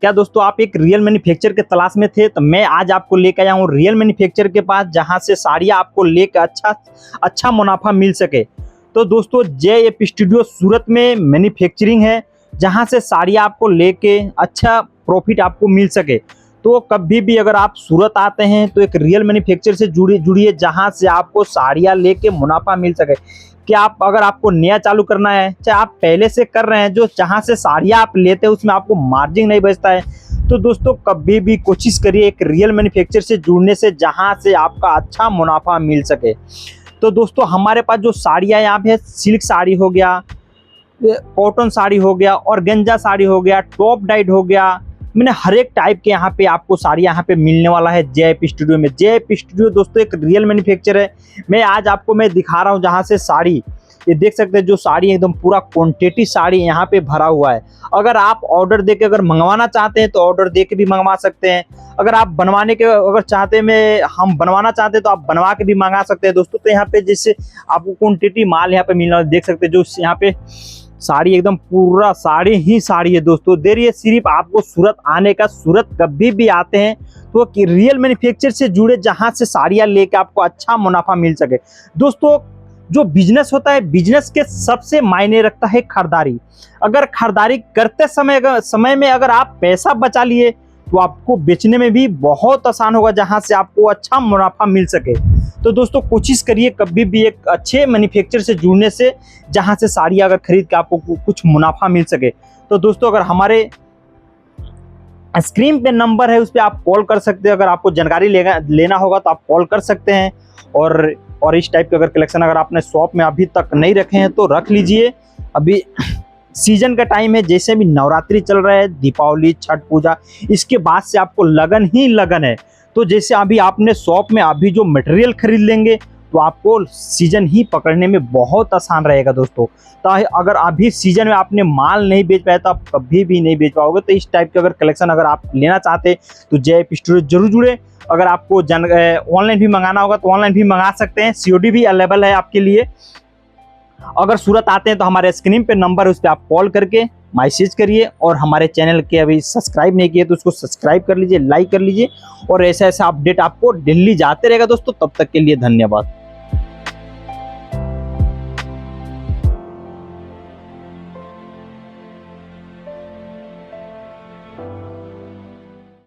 क्या दोस्तों आप एक रियल मैन्युफैक्चर के तलाश में थे, तो मैं आज आपको लेकर आया हूँ रियल मैन्युफैक्चर के पास, जहाँ से साड़ियाँ आपको लेकर अच्छा मुनाफा मिल सके। तो दोस्तों जे स्टूडियो सूरत में मैन्युफैक्चरिंग है, जहाँ से साड़ियाँ आपको लेके अच्छा प्रॉफिट आपको मिल सके। तो कभी भी अगर आप सूरत आते हैं तो एक रियल मैन्युफैक्चर से जुड़िए, जहाँ से आपको साड़ियाँ लेके मुनाफा मिल सके। कि आप अगर आपको नया चालू करना है, चाहे आप पहले से कर रहे हैं, जो जहाँ से साड़ियाँ आप लेते हैं उसमें आपको मार्जिन नहीं बचता है, तो दोस्तों कभी भी कोशिश करिए एक रियल मैन्युफैक्चर से जुड़ने से, जहाँ से आपका अच्छा मुनाफा मिल सके। तो दोस्तों हमारे पास जो साड़ियाँ यहाँ पे है, सिल्क साड़ी हो गया, कॉटन साड़ी हो गया, ऑर्गेन्जा साड़ी हो गया, टॉप डाइट हो गया, मैंने हर एक टाइप के यहाँ पे आपको साड़ी यहाँ पे मिलने वाला है जे स्टूडियो में। जे स्टूडियो दोस्तों एक रियल मैन्युफैक्चर है। मैं आज आपको दिखा रहा हूँ जहाँ से साड़ी, ये देख सकते हैं जो साड़ी एकदम पूरा क्वांटिटी साड़ी यहाँ पे भरा हुआ है। अगर आप ऑर्डर देके अगर मंगवाना चाहते हैं तो ऑर्डर देके भी मंगवा सकते हैं। अगर आप बनवाने के अगर चाहते हैं हम बनवाना चाहते हैं तो आप बनवा के भी मंगा सकते हैं दोस्तों। तो यहाँ पे जैसे आपको क्वांटिटी माल यहाँ पे मिलना, देख सकते हैं जो यहाँ पे साड़ी एकदम पूरा साड़ी ही साड़ी है दोस्तों। देर ये सिर्फ आपको सूरत आने का, सूरत कभी भी आते हैं तो रियल मैन्युफैक्चर से जुड़े, जहां से साड़ियां लेके आपको अच्छा मुनाफा मिल सके। दोस्तों जो बिजनेस होता है, बिजनेस के सबसे मायने रखता है खरीदारी। अगर खरीदारी करते समय में अगर आप पैसा बचा लिए तो आपको बेचने में भी बहुत आसान होगा, जहां से आपको अच्छा मुनाफा मिल सके। तो दोस्तों कोशिश करिए कभी भी एक अच्छे मैन्युफैक्चर से जुड़ने से, जहां से साड़ी अगर खरीद के आपको कुछ मुनाफा मिल सके। तो दोस्तों अगर हमारे स्क्रीन पे नंबर है, उस पर आप कॉल कर सकते हैं। अगर आपको जानकारी लेना होगा तो आप कॉल कर सकते हैं। और इस टाइप के अगर कलेक्शन अगर आपने शॉप में अभी तक नहीं रखे हैं तो रख लीजिए। अभी सीजन का टाइम है, जैसे भी नवरात्रि चल रहा है, दीपावली, छठ पूजा, इसके बाद से आपको लगन ही लगन है। तो जैसे अभी आपने शॉप में अभी जो मटेरियल खरीद लेंगे तो आपको सीजन ही पकड़ने में बहुत आसान रहेगा दोस्तों। तो अगर अभी सीजन में आपने माल नहीं बेच पाया तो आप कभी भी नहीं बेच पाओगे। तो इस टाइप के अगर कलेक्शन अगर आप लेना चाहते हैं तो जे स्टूडियो जरूर जुड़े। अगर आपको ऑनलाइन भी मंगाना होगा तो ऑनलाइन भी मंगा सकते हैं, COD भी अवेलेबल है आपके लिए। अगर सूरत आते हैं तो हमारे स्क्रीन पे नंबर है, उस पर आप कॉल करके मैसेज करिए। और हमारे चैनल के अभी सब्सक्राइब नहीं किए तो उसको सब्सक्राइब कर लीजिए, लाइक कर लीजिए। और ऐसा अपडेट आपको डेली जाते रहेगा दोस्तों। तब तक के लिए धन्यवाद।